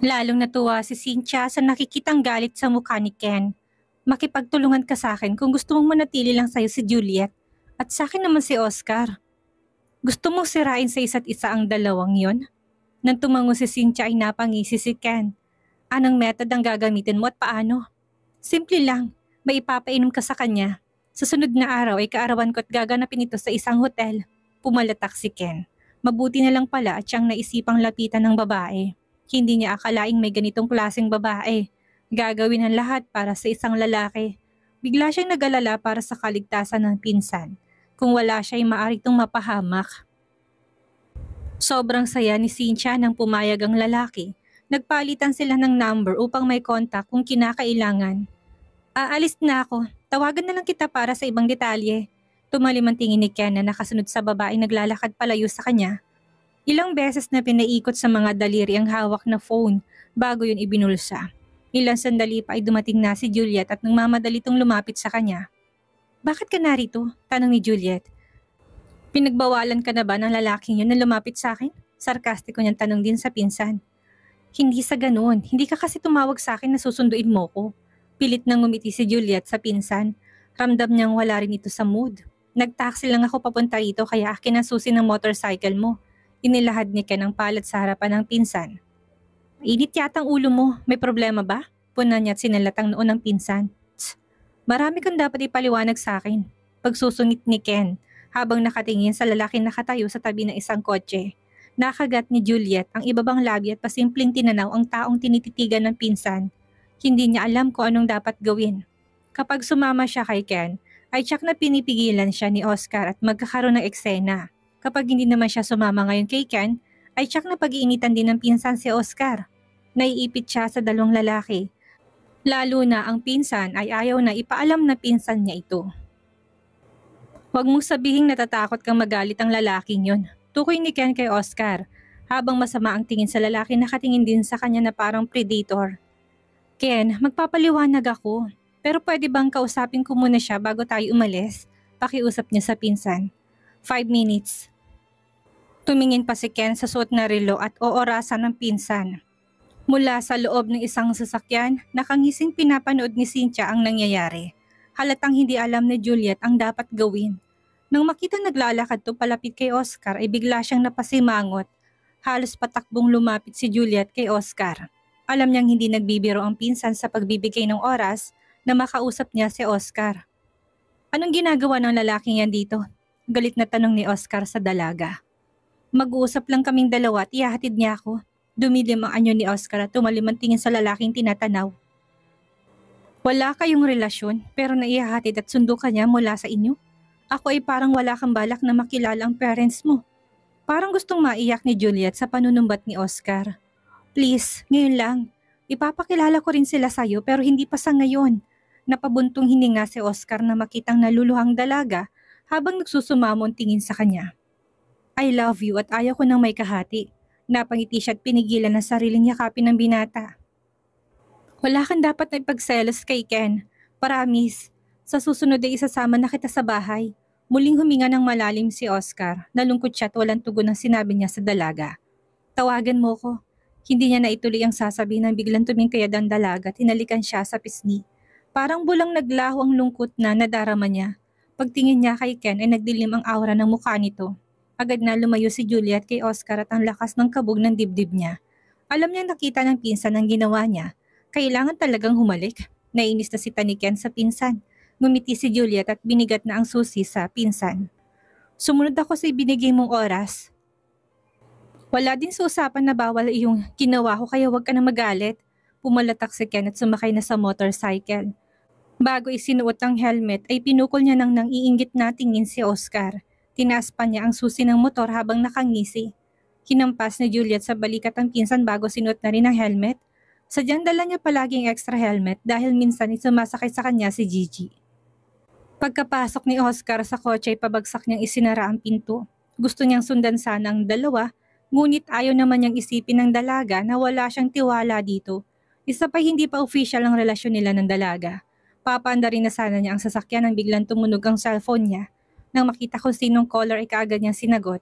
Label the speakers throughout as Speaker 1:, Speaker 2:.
Speaker 1: Lalong natuwa si Cynthia sa nakikitang galit sa mukha ni Ken. Makipagtulungan ka sa akin kung gusto mong manatili lang sa'yo si Juliet at sa akin naman si Oscar. Gusto mong sirain sa isa't isa ang dalawang yon? Nang tumango si Cynthia ay napangisi si Ken. Anong method ang gagamitin mo at paano? Simple lang, may ipapainom ka sa kanya. Sa sunod na araw ay kaarawan ko at gaganapin ito sa isang hotel. Pumalatak si Ken. Mabuti na lang pala at siyang naisipang lapitan ng babae. Hindi niya akalaing may ganitong klaseng babae. Gagawin ang lahat para sa isang lalaki. Bigla siyang nag-alala para sa kaligtasan ng pinsan. Kung wala siya ay maaari itong mapahamak. Sobrang saya ni Cynthia nang pumayag ang lalaki. Nagpalitan sila ng number upang may kontak kung kinakailangan. Aalis na ako. Tawagan na lang kita para sa ibang detalye. Tumalim ang tingin ni Ken na nakasunod sa babaeng naglalakad palayo sa kanya. Ilang beses na pinaikot sa mga daliri ang hawak na phone bago yun ibinulsa. Ilang sandali pa ay dumating na si Juliet at nang mamadali itong lumapit sa kanya. Bakit ka narito? Tanong ni Juliet. Pinagbawalan ka na ba ng lalaking yun na lumapit sa akin? Sarkastiko niyang tanong din sa pinsan. Hindi sa ganun. Hindi ka kasi tumawag sa akin na susunduin mo ko. Pilit nang ngumiti si Juliet sa pinsan. Ramdam niyang wala rin ito sa mood. Nag-taxi lang ako papunta rito kaya akin ang susi ng motorcycle mo. Inilahad ni Ken ang palad sa harapan ng pinsan. Init yata ang ulo mo. May problema ba? Punan niya at sinalatang noon ng pinsan. Tsk, marami kang dapat ipaliwanag sa akin. Pagsusungit ni Ken habang nakatingin sa lalaking nakatayo sa tabi ng isang kotse. Nakagat ni Juliet ang ibabang labi at pasimpleng tinanaw ang taong tinititigan ng pinsan. Hindi niya alam kung anong dapat gawin. Kapag sumama siya kay Ken, ay tiyak na pinipigilan siya ni Oscar at magkakaroon ng eksena. Kapag hindi naman siya sumama ngayon kay Ken, ay tiyak na pag-iinitan din ng pinsan si Oscar. Naiipit siya sa dalawang lalaki. Lalo na ang pinsan ay ayaw na ipaalam na pinsan niya ito. Huwag mong sabihing natatakot kang magalit ang lalaking yon. Tukoy ni Ken kay Oscar, habang masama ang tingin sa lalaki nakatingin din sa kanya na parang predator. Ken, magpapaliwanag ako. Pero pwede bang kausapin ko muna siya bago tayo umalis? Pakiusap niya sa pinsan. 5 minutes. Tumingin pa si Ken sa suot na relo at oorasan ng pinsan. Mula sa loob ng isang sasakyan, nakangising pinapanood ni Cynthia ang nangyayari. Halatang hindi alam ni Juliet ang dapat gawin. Nang makita naglalakad to palapit kay Oscar ay bigla siyang napasimangot. Halos patakbong lumapit si Juliet kay Oscar. Alam niyang hindi nagbibiro ang pinsan sa pagbibigay ng oras na makausap niya si Oscar. Anong ginagawa ng lalaking yan dito? Galit na tanong ni Oscar sa dalaga. Mag-uusap lang kaming dalawa at ihahatid niya ako. Dumilim ang anyo ni Oscar at tumalim ang tingin sa lalaking tinatanaw. Wala kayong relasyon pero naihahatid at sundo ka niya mula sa inyo? Ako ay parang wala kang balak na makilala ang parents mo. Parang gustong maiyak ni Juliet sa panunumbat ni Oscar. Please, ngayon lang. Ipapakilala ko rin sila sa'yo pero hindi pa sa ngayon. Napabuntong hininga si Oscar na makitang naluluhang dalaga habang nagsusumamon tingin sa kanya. I love you at ayaw ko nang may kahati. Napangiti siya at pinigilan ang sariling yakapin ng binata. Wala kang dapat na ipagselos kay Ken. Promise, sa susunod ay isasama na kita sa bahay. Muling huminga ng malalim si Oscar. Nalungkot siya at walang tugon ang sinabi niya sa dalaga. Tawagan mo ko. Hindi niya naituloy ang sasabihin nang biglang tumingkayad ang dalaga at hinalikan siya sa pisngi. Parang bulang naglaho ang lungkot na nadarama niya. Pagtingin niya kay Ken ay nagdilim ang aura ng mukha nito. Agad na lumayo si Juliet kay Oscar at ang lakas ng kabog ng dibdib niya. Alam niyang nakita ng pinsan ang ginawa niya. Kailangan talagang humalik. Nainis na si ni Ken sa pinsan. Ngumiti si Juliet at binigat na ang susi sa pinsan. Sumunod ako sa ibinigay mong oras. Wala din sa usapan na bawal iyong ginawa ko kaya huwag ka na magalit. Pumalatak si Ken at sumakay na sa motorcycle. Bago isinuot ang helmet ay pinukol niya nang iinggit na tingin si Oscar. Tinaas pa niya ang susi ng motor habang nakangisi. Hinampas ni Juliet sa balikat ang pinsan bago sinuot na rin ang helmet. Sadyang dala niya palaging extra helmet dahil minsan isumasakay sa kanya si Gigi. Pagkapasok ni Oscar sa kotse ay pabagsak niyang isinara ang pinto. Gusto niyang sundan sana ang dalawa, ngunit ayaw naman niyang isipin ng dalaga na wala siyang tiwala dito. Isa pa hindi pa official ang relasyon nila ng dalaga. Papaanda rin na sana niya ang sasakyan nang biglang tumunog ang cellphone niya. Nang makita kung sinong caller ay kaagad niyang sinagot.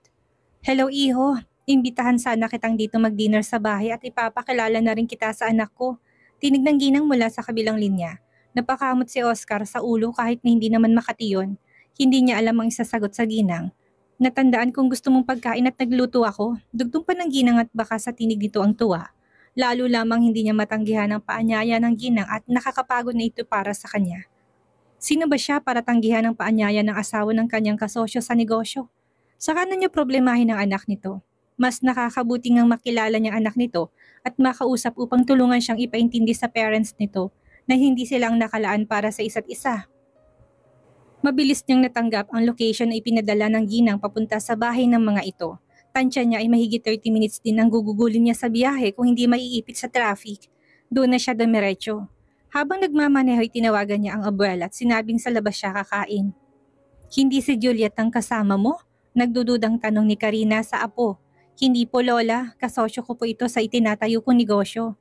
Speaker 1: Hello, Iho. Imbitahan sana kitang dito mag-dinner sa bahay at ipapakilala na rin kita sa anak ko. Tinig ng ginang mula sa kabilang linya. Napakamot si Oscar sa ulo kahit na hindi naman makatiyon. Hindi niya alam ang isasagot sa ginang. Natandaan kung gusto mong pagkain at nagluto ako. Dugtong pa ng ginang at baka sa tinig nito ang tuwa. Lalo lamang hindi niya matanggihan ang paanyaya ng ginang at nakakapagod na ito para sa kanya. Sino ba siya para tanggihan ang paanyaya ng asawa ng kanyang kasosyo sa negosyo? Saka na niya problemahin ang anak nito. Mas nakakabuti ngang makilala niyang anak nito at makausap upang tulungan siyang ipaintindi sa parents nito na hindi silang nakalaan para sa isa't isa. Mabilis niyang natanggap ang location na ipinadala ng ginang papunta sa bahay ng mga ito. Tansya niya ay mahigit 30 minutes din ang gugugulin niya sa biyahe kung hindi maiipit sa traffic. Doon na siya dumiretso. Habang nagmamaneho ay tinawagan niya ang abuela at sinabing sa labas siya kakain. Hindi si Juliet ang kasama mo? Nagdududang tanong ni Karina sa apo. Hindi po lola, kasosyo ko po ito sa itinatayo kong negosyo.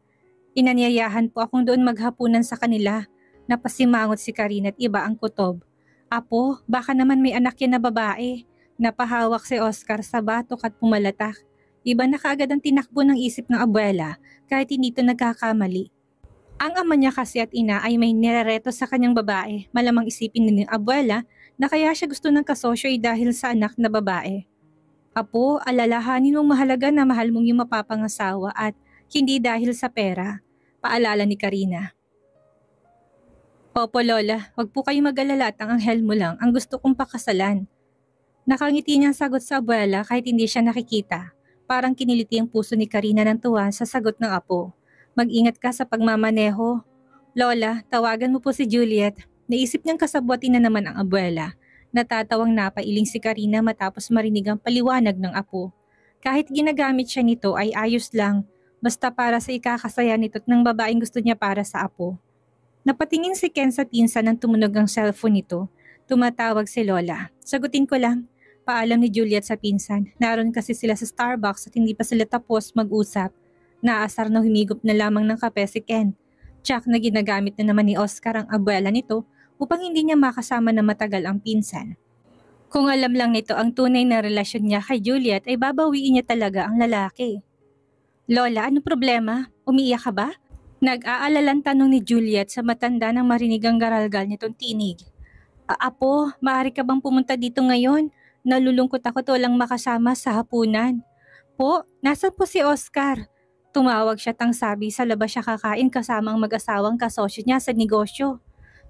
Speaker 1: Inanyayahan po akong doon maghapunan sa kanila. Napasimangot si Karina at iba ang kutob. Apo, baka naman may anak yan na babae. Napahawak si Oscar sa batok at pumalatak. Iba na kaagad ang tinakbo ng isip ng abuela kahit hindi ito nagkakamali. Ang ama niya kasi at ina ay may nirereto sa kanyang babae. Malamang isipin din ng abuela na kaya siya gusto ng kasosyo ay dahil sa anak na babae. Apo, alalahanin mong mahalaga na mahal mong yung mapapangasawa at hindi dahil sa pera. Paalala ni Karina. Opo lola, wag po kayong mag-alala at ang anghel mo lang ang gusto kong pakasalan. Nakangiti niyang sagot sa abuela kahit hindi siya nakikita. Parang kiniliti ang puso ni Karina ng tuwa sa sagot ng apo. Mag-ingat ka sa pagmamaneho. Lola, tawagan mo po si Juliet. Naisip niyang kasabwatin na naman ang abuela. Natatawang napailing si Karina matapos marinig ang paliwanag ng apo. Kahit ginagamit siya nito ay ayos lang, basta para sa ikakasaya nito at ng babaeng gusto niya para sa apo. Napatingin si Ken sa pinsan nang tumunog ang cellphone nito. Tumatawag si Lola. Sagutin ko lang. Paalam ni Juliet sa pinsan. Naroon kasi sila sa Starbucks at hindi pa sila tapos mag-usap. Naasar na humigop na lamang ng kape si Ken. Tsak na ginagamit na naman ni Oscar ang abuela nito upang hindi niya makasama na matagal ang pinsan. Kung alam lang nito ang tunay na relasyon niya kay Juliet ay babawiin niya talaga ang lalaki. Lola, ano problema? Umiiyak ka ba? Nag-aalalang tanong ni Juliet sa matanda nang marinig ang garalgal nitong tinig. Apo, maaari ka bang pumunta dito ngayon? Nalulungkot ako at walang makasama sa hapunan. Po, nasan po si Oscar? Tumawag siya tang sabi sa labas siya kakain kasama ang mag-asawang kasosyo niya sa negosyo.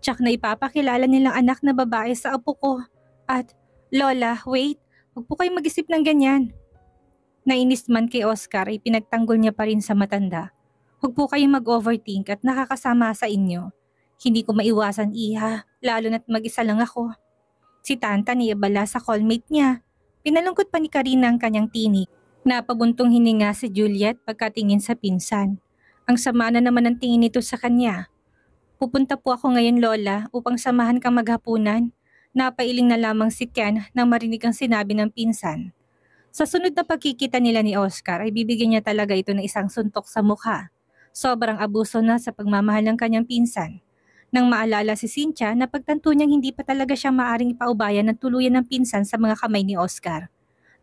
Speaker 1: Tsak na ipapakilala nilang anak na babae sa apo ko. At, Lola, wait, huwag po kayong mag-isip ng ganyan. Nainis man kay Oscar ay pinagtanggol niya pa rin sa matanda. Huwag po kayong mag-overthink at nakakasama sa inyo. Hindi ko maiwasan iha, lalo na't mag-isa lang ako. Si Tanta niabala sa callmate niya. Pinalungkot pa ni Karina ang kanyang tinig. Napabuntong hininga si Juliet pagkatingin sa pinsan. Ang sama na naman ang tingin nito sa kanya. Pupunta po ako ngayon Lola upang samahan kang maghapunan. Napailing na lamang si Ken nang marinig ang sinabi ng pinsan. Sa sunod na pagkikita nila ni Oscar ay bibigyan niya talaga ito ng isang suntok sa mukha. Sobrang abuso na sa pagmamahal ng kanyang pinsan. Nang maalala si Cynthia na pagtanto niyang hindi pa talaga siya maaring ipaubayan ng tuluyan ng pinsan sa mga kamay ni Oscar.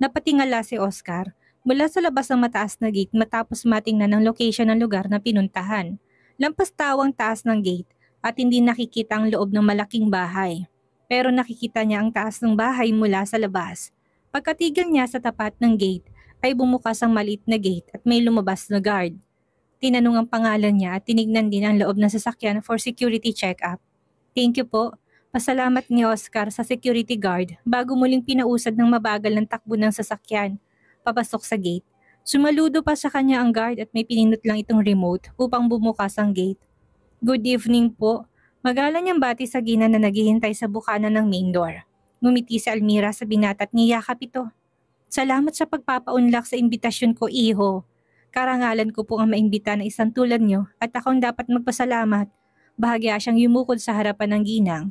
Speaker 1: Napatingala si Oscar mula sa labas ng mataas na gate matapos matingnan ng location ng lugar na pinuntahan. Lampas tawang taas ng gate at hindi nakikita ang loob ng malaking bahay. Pero nakikita niya ang taas ng bahay mula sa labas. Pagkatigil niya sa tapat ng gate ay bumukas ang maliit na gate at may lumabas na guard. Tinanong ang pangalan niya at tinignan din ang loob ng sasakyan for security check-up. Thank you po. Pasalamat ni Oscar sa security guard bago muling pinausad ng mabagal ng takbo ng sasakyan. Papasok sa gate. Sumaludo pa sa kanya ang guard at may pinindot lang itong remote upang bumukas ang gate. Good evening po. Magalang niyang bati sa gina na naghihintay sa bukana ng main door. Ngumiti si Almira sa binata at niyakap ito. Salamat sa pagpapaunlak sa imbitasyon ko, iho. Karangalan ko po ang maimbita na isang tulad niyo at akong dapat magpasalamat. Bahagya siyang yumukod sa harapan ng ginang.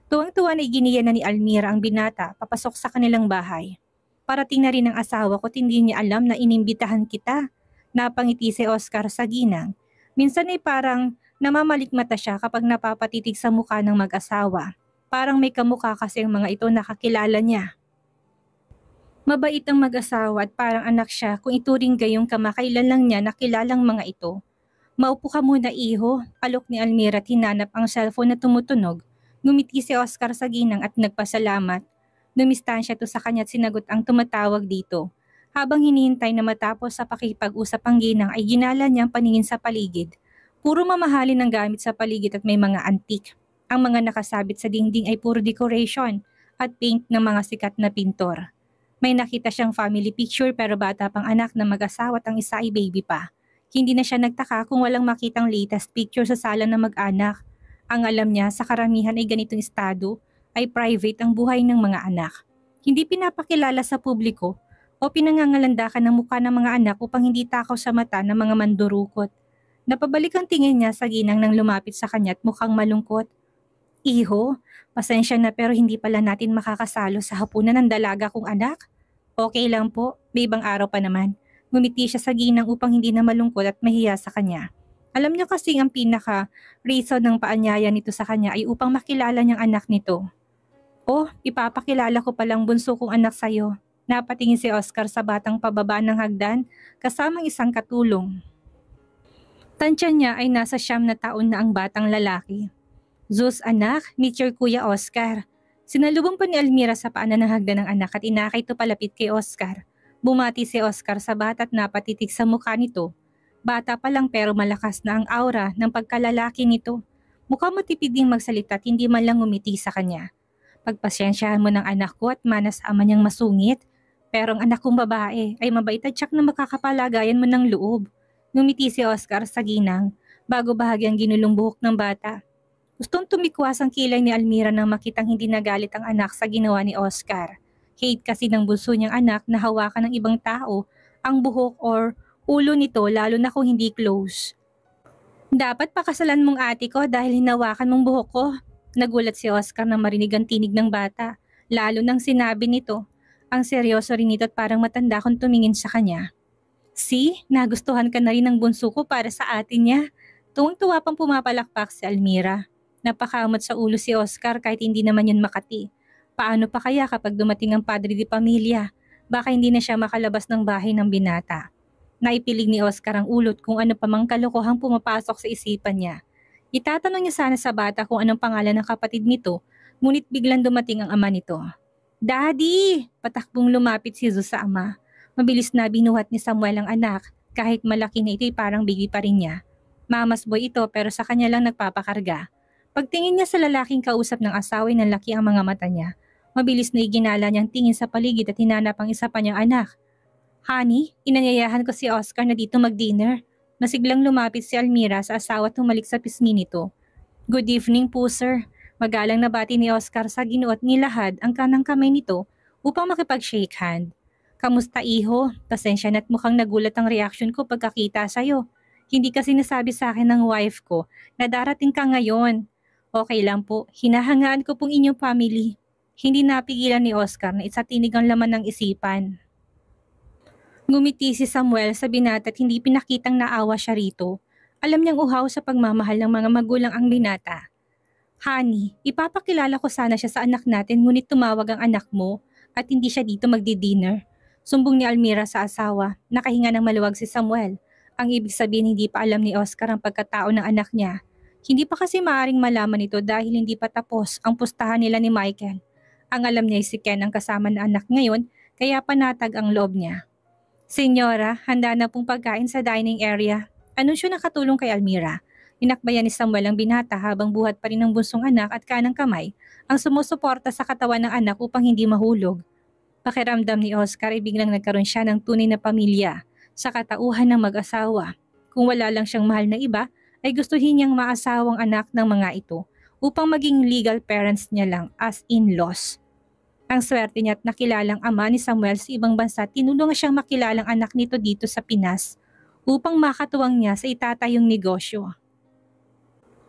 Speaker 1: Tuwang-tuwa na iginiya na ni Almira ang binata papasok sa kanilang bahay. Parating na rin ang asawa ko at hindi niya alam na inimbitahan kita. Napangiti si Oscar sa ginang. Minsan ay parang namamalikmata siya kapag napapatitig sa mukha ng mag-asawa. Parang may kamukha kasi ang mga ito nakakilala niya. Mabait ang mag-asawa at parang anak siya kung ituring gayong kamakailan lang niya nakilalang mga ito. Maupo ka muna iho, alok ni Almira at hinanap ang cellphone na tumutunog. Ngumiti si Oscar sa ginang at nagpasalamat. Dumistansya to sa kanya at sinagot ang tumatawag dito. Habang hinihintay na matapos sa pakipag-usap ang ginang ay ginala niya ang paningin sa paligid. Puro mamahalin ang gamit sa paligid at may mga antik. Ang mga nakasabit sa dingding ay puro decoration at paint ng mga sikat na pintor. May nakita siyang family picture pero bata pang anak na mag-asawa at ang isa ay baby pa. Hindi na siya nagtaka kung walang makitang latest picture sa sala ng mag-anak. Ang alam niya sa karamihan ay ganitong estado ay private ang buhay ng mga anak. Hindi pinapakilala sa publiko o pinangangalandakan ng mukha ng mga anak upang hindi takaw sa mata ng mga mandurukot. Napabalik ang tingin niya sa ginang nang lumapit sa kanya at mukhang malungkot. Iho, pasensya na pero hindi pala natin makakasalo sa hapunan ng dalaga kong anak. Okay lang po, may ibang araw pa naman. Ngumiti siya sa ginang upang hindi na malungkot at mahiya sa kanya. Alam niya kasi ang pinaka-reason ng paanyaya nito sa kanya ay upang makilala niyang anak nito. Oh, ipapakilala ko palang bunso kong anak sa'yo. Napatingin si Oscar sa batang pababa ng hagdan kasamang isang katulong. Tansya niya ay nasa 9 na ang batang lalaki. Zeus anak, meet your kuya Oscar. Sinalubong pa ni Almira sa paanan ng hagdan ng anak at inakay ito palapit kay Oscar. Bumati si Oscar sa bata at napatitig sa mukha nito. Bata pa lang pero malakas na ang aura ng pagkalalaki nito. Mukhang matipid ding magsalita at hindi man lang ngumiti sa kanya. Pagpasensyahan mo ng anak ko at manas ama niyang masungit. Pero ang anak kong babae ay mabait at tsak na makakapalagayan mo ng loob. Ngumiti si Oscar sa ginang bago bahagyang ginulong buhok ng bata. Gustong tumikwas ang kilay ni Almira nang makitang hindi nagalit ang anak sa ginawa ni Oscar. Hate kasi ng bunso niyang anak na hawakan ng ibang tao ang buhok or ulo nito lalo na kung hindi close. Dapat pakasalan mong ate ko dahil hinawakan mong buhok ko. Nagulat si Oscar nang marinig ang tinig ng bata, lalo nang sinabi nito. Ang seryoso rin nito at parang matanda kung tumingin sa kanya. See, nagustuhan ka na rin ng bunso ko para sa atin niya. Tuwang-tuwa pang pumapalakpak si Almira. Napakamot sa ulo si Oscar kahit hindi naman yun makati. Paano pa kaya kapag dumating ang padre di pamilya? Baka hindi na siya makalabas ng bahay ng binata. Naipilig ni Oscar ang ulot kung ano pa mang kalokohang pumapasok sa isipan niya. Itatanong niya sana sa bata kung anong pangalan ng kapatid nito, ngunit biglang dumating ang ama nito. Daddy! Patakbong lumapit si Jesus sa ama. Mabilis na binuhat ni Samuel ang anak, kahit malaki na ito'y parang baby pa rin niya. Mamas boy ito pero sa kanya lang nagpapakarga. Pagtingin niya sa lalaking kausap ng asawa ay nanlaki ang mga mata niya. Mabilis na iginala niyang tingin sa paligid at hinanap ang isa pa niyang anak. Honey, inanyayahan ko si Oscar na dito mag-dinner. Masiglang lumapit si Almira sa asawa at humalik sa pisngi nito. Good evening po sir. Magalang na bati ni Oscar sa ginoo at nilahad ang kanang kamay nito upang makipag-shake hand. Kamusta iho? Pasensya na't mukhang nagulat ang reaksyon ko pagkakita sa'yo. Hindi kasi nasabi sa akin ng wife ko na darating ka ngayon. Okay lang po, hinahangaan ko pong inyong family. Hindi napigilan ni Oscar na isatinig ang laman ng isipan. Ngumiti si Samuel sa binata at hindi pinakitang naawa siya rito. Alam niyang uhaw sa pagmamahal ng mga magulang ang binata. Honey, ipapakilala ko sana siya sa anak natin ngunit tumawag ang anak mo at hindi siya dito magdi-dinner. Sumbong ni Almira sa asawa, nakahinga ng maluwag si Samuel. Ang ibig sabihin hindi pa alam ni Oscar ang pagkatao ng anak niya. Hindi pa kasi maaring malaman ito dahil hindi pa tapos ang pustahan nila ni Michael. Ang alam niya ay si Ken ang kasama ng anak ngayon kaya panatag ang loob niya. Senyora, handa na pong pagkain sa dining area. Anunsyo ng katulong kay Almira. Inakbayan ni Samuel ang binata habang buhat pa rin ng bunsong anak at kanang kamay ang sumusuporta sa katawan ng anak upang hindi mahulog. Pakiramdam ni Oscar ay biglang nagkaroon siya ng tunay na pamilya sa katauhan ng mag-asawa. Kung wala lang siyang mahal na iba, ay gustuhin niyang maasawang anak ng mga ito upang maging legal parents niya lang as in-laws. Ang swerte niya at nakilalang ama ni Samuel sa ibang bansa tinulungan siyang makilalang anak nito dito sa Pinas upang makatuwang niya sa itatayong negosyo.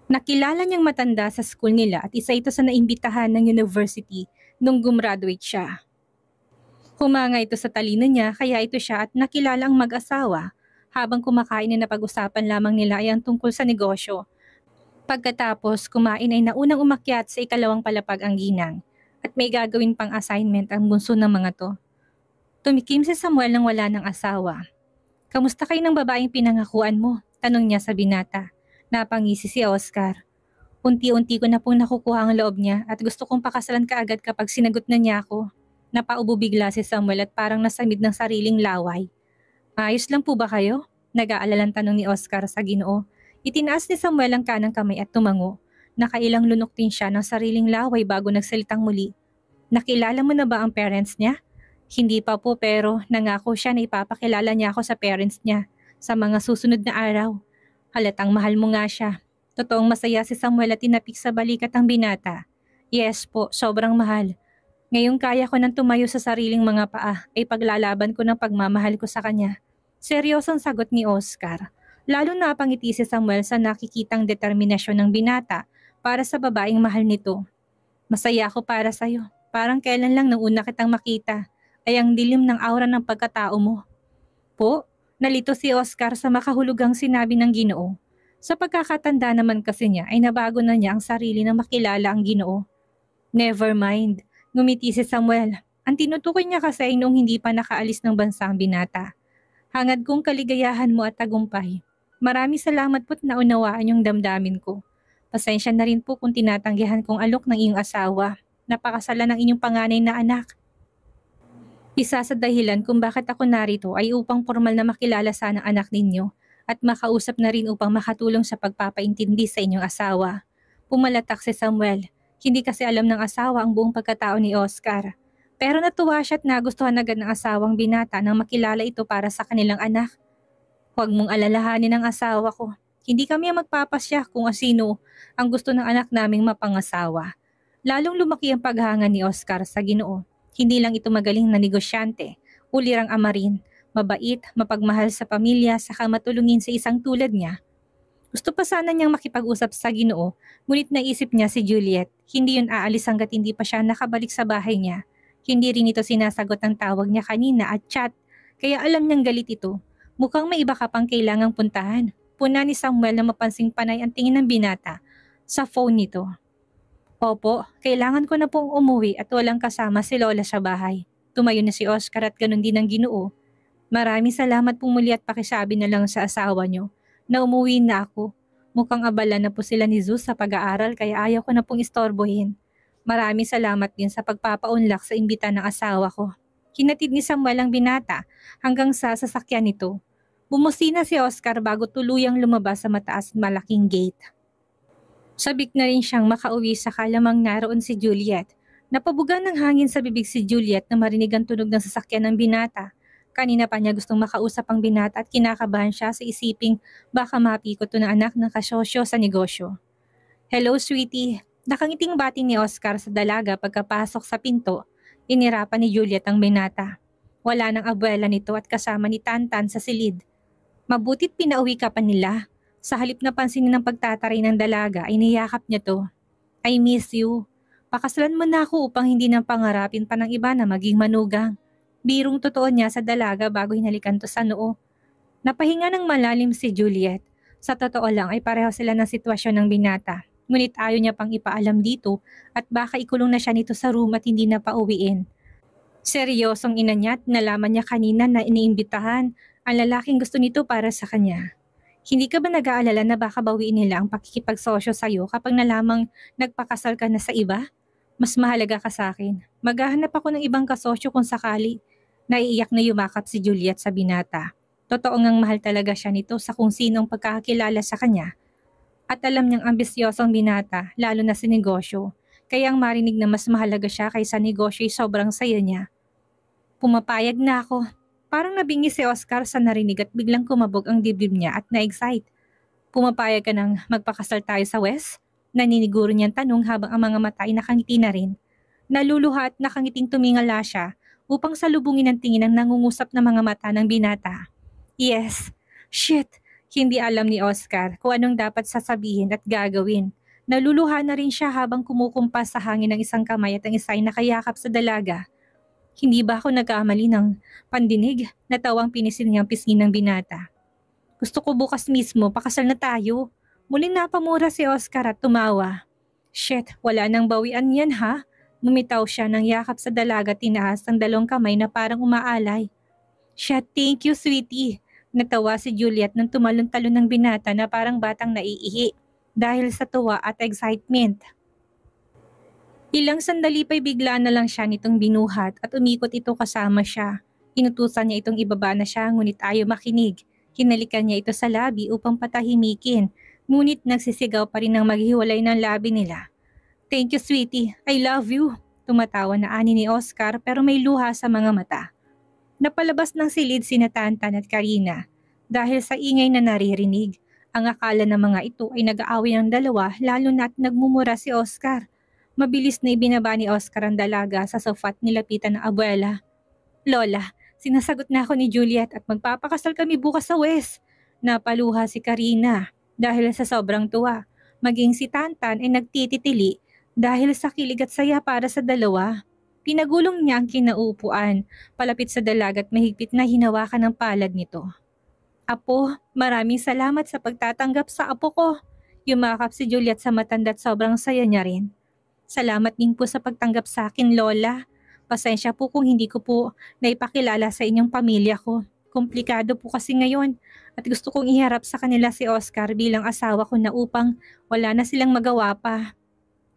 Speaker 1: Nakilala niyang matanda sa school nila at isa ito sa naimbitahan ng university nung gumraduate siya. Humanga ito sa talino niya kaya ito siya at nakilala ang mag-asawa. Habang kumakain na napag-usapan lamang nila ay ang tungkol sa negosyo. Pagkatapos kumain ay naunang umakyat sa ikalawang palapag ang ginang at may gagawin pang assignment ang bunso ng mga to. Tumikim si Samuel nang wala ng asawa. Kamusta kayo ng babaeng pinangakuan mo? Tanong niya sa binata. Napangisi si Oscar. Unti-unti ko na pong nakukuha ang loob niya at gusto kong pakasalan kaagad kapag sinagot na niya ako. Napaubo bigla si Samuel at parang nasamid ng sariling laway. Ayos lang po ba kayo? Nag-aalalang tanong ni Oscar sa Ginoo. Itinaas ni Samuel ang kanang kamay at tumango. Nakailang lunok din siya ng sariling laway bago nagsalitang muli. Nakilala mo na ba ang parents niya? Hindi pa po pero nangako siya na ipapakilala niya ako sa parents niya sa mga susunod na araw. Halatang mahal mo nga siya. Totoong masaya si Samuel at tinapik sa balikat ang binata. Yes po, sobrang mahal. Ngayong kaya ko nang tumayo sa sariling mga paa ay paglalaban ko ng pagmamahal ko sa kanya. Seryosong sagot ni Oscar. Lalo napangiti si Samuel sa nakikitang determinasyon ng binata para sa babaeng mahal nito. Masaya ako para sa'yo. Parang kailan lang nung una kitang makita ay ang dilim ng aura ng pagkatao mo. Po, nalito si Oscar sa makahulugang sinabi ng Ginoo. Sa pagkakatanda naman kasi niya ay nabago na niya ang sarili na makilala ang Ginoo. Never mind, ngumiti si Samuel. Ang tinutukoy niya kasi ay noong hindi pa nakaalis ng bansa ang binata. Hangad kong kaligayahan mo at tagumpay. Maraming salamat po't naunawaan yung damdamin ko. Pasensya na rin po kung tinatanggihan kong alok ng iyong asawa. Napakasalan ng inyong panganay na anak. Isa sa dahilan kung bakit ako narito ay upang formal na makilala sana ang anak ninyo at makausap na rin upang makatulong sa pagpapaintindi sa inyong asawa. Pumalatak si Samuel. Hindi kasi alam ng asawa ang buong pagkatao ni Oscar. Pero natuwa siya at nagustuhan agad ng asawang binata nang makilala ito para sa kanilang anak. Huwag mong alalahanin ang asawa ko. Hindi kami ang magpapasya kung sino ang gusto ng anak naming mapangasawa. Lalong lumaki ang paghanga ni Oscar sa Ginoo. Hindi lang ito magaling na negosyante, ulirang ama rin, mabait, mapagmahal sa pamilya, saka matulungin sa isang tulad niya. Gusto pa sana niyang makipag-usap sa Ginoo, ngunit naisip niya si Juliet. Hindi yun aalis hanggat hindi pa siya nakabalik sa bahay niya. Hindi rin ito sinasagot ang tawag niya kanina at chat, kaya alam niyang galit ito. Mukhang may iba ka pang kailangang puntahan. Puna ni Samuel na mapansing panay ang tingin ng binata sa phone nito. Opo, kailangan ko na pong umuwi at walang kasama si Lola sa bahay. Tumayo na si Oscar at ganun din ang Ginoo. Maraming salamat pong muli at pakisabi na lang sa asawa niyo na umuwi na ako. Mukhang abala na po sila ni Zeus sa pag-aaral kaya ayaw ko na pong istorbohin. Maraming salamat din sa pagpapaunlak sa imbita ng asawa ko. Hinatid ni Samuel ang binata hanggang sa sasakyan nito. Bumusina si Oscar bago tuluyang lumabas sa mataas at malaking gate. Sabik na rin siyang makauwi sa kalamang naroon si Juliet. Napabugan ng hangin sa bibig si Juliet na marinig ang tunog ng sasakyan ng binata. Kanina pa niya gustong makausap ang binata at kinakabahan siya sa isiping baka mapikot to ng anak ng kasosyo sa negosyo. Hello sweetie, nakangiting bati ni Oscar sa dalaga pagkapasok sa pinto. Inirapan ni Juliet ang binata. Wala ng abuela nito at kasama ni Tantan sa silid. Mabutit pinauwi ka pa nila. Sa halip na pansinin ng pagtataray ng dalaga ay niyakap niya to. I miss you. Pakasalan mo na ako upang hindi nang pangarapin pa ng iba na maging manugang. Birong totoo niya sa dalaga bago hinalikan to sa noo. Napahinga ng malalim si Juliet. Sa totoo lang ay pareho sila ng sitwasyon ng binata. Ngunit ayaw niya pang ipaalam dito at baka ikulong na siya nito sa room at hindi na pauwiin. Seryosong ina niya at nalaman niya kanina na iniimbitahan ang lalaking gusto nito para sa kanya. Hindi ka ba nag-aalala na baka bawiin nila ang pakikipagsosyo sa'yo kapag nalamang nagpakasal ka na sa iba? Mas mahalaga ka sa akin. Maghahanap ako ng ibang kasosyo kung sakali. Naiiyak na yumakap si Juliet sa binata. Totoo ngang mahal talaga siya nito sa kung sinong pagkakakilala sa kanya. At alam niyang ambisyosong binata, lalo na sa negosyo. Kaya ang marinig na mas mahalaga siya kaysa negosyo ay sobrang saya niya. Pumapayag na ako. Parang nabingi si Oscar sa narinig at biglang kumabog ang dibdib niya at na-excite. Pumapayag ka nang magpakasal tayo sa West? Naniniguro niyang tanong habang ang mga mata ay nakangiti na rin. Naluluha at nakangiting tumingala siya upang salubungin ang tingin ng nangungusap na mga mata ng binata. Yes. Shit. Hindi alam ni Oscar kung anong dapat sasabihin at gagawin. Naluluha na rin siya habang kumukumpas sa hangin ng isang kamay at ang isa ay nakayakap sa dalaga. Hindi ba ako nagkamali ng pandinig? Natawang pinisil niyang pisngi ng binata. Gusto ko bukas mismo, pakasal na tayo. Muling napamura si Oscar at tumawa. Shit, wala nang bawian yan ha? Bumitaw siya ng yakap sa dalaga at tinaas ang dalawang kamay na parang umaalay. Siya, thank you sweetie. Natawa si Juliet nang tumalon-talon ng binata na parang batang naiihi dahil sa tuwa at excitement. Ilang sandali pa'y bigla na lang siya nitong binuhat at umikot ito kasama siya. Inutusan niya itong ibaba na siya ngunit ayaw makinig. Hinalikan niya ito sa labi upang patahimikin, ngunit nagsisigaw pa rin ng maghiwalay ng labi nila. Thank you sweetie, I love you. Tumatawa na ani ni Oscar pero may luha sa mga mata. Napalabas ng silid sina Tantan at Karina. Dahil sa ingay na naririnig, ang akala ng mga ito ay nag-aaway ng dalawa lalo na't nagmumura si Oscar. Mabilis na ibinaba ni Oscar ang dalaga sa sofa at nilapitan ng abuela. Lola, sinasagot na ako ni Juliet at magpapakasal kami bukas sa West. Napaluha si Karina dahil sa sobrang tuwa. Maging si Tantan ay nagtititili dahil sa kilig at saya para sa dalawa. Pinagulong niya ang kinaupuan, palapit sa dalaga at mahigpit na hinawakan ng palad nito. Apo, maraming salamat sa pagtatanggap sa apo ko. Yumakap si Juliet sa matanda at sobrang saya niya rin. Salamat din po sa pagtanggap sa akin, Lola. Pasensya po kung hindi ko po naipakilala sa inyong pamilya ko. Komplikado po kasi ngayon at gusto kong iharap sa kanila si Oscar bilang asawa ko na upang wala na silang magawa pa.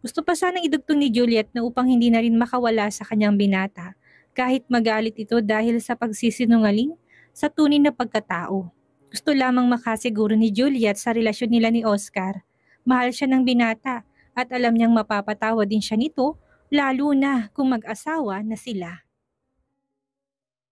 Speaker 1: Gusto pa sanang idugtong ni Juliet na upang hindi na rin makawala sa kanyang binata kahit magalit ito dahil sa pagsisinungaling sa tunay na pagkatao. Gusto lamang makasiguro ni Juliet sa relasyon nila ni Oscar. Mahal siya ng binata at alam niyang mapapatawa din siya nito lalo na kung mag-asawa na sila.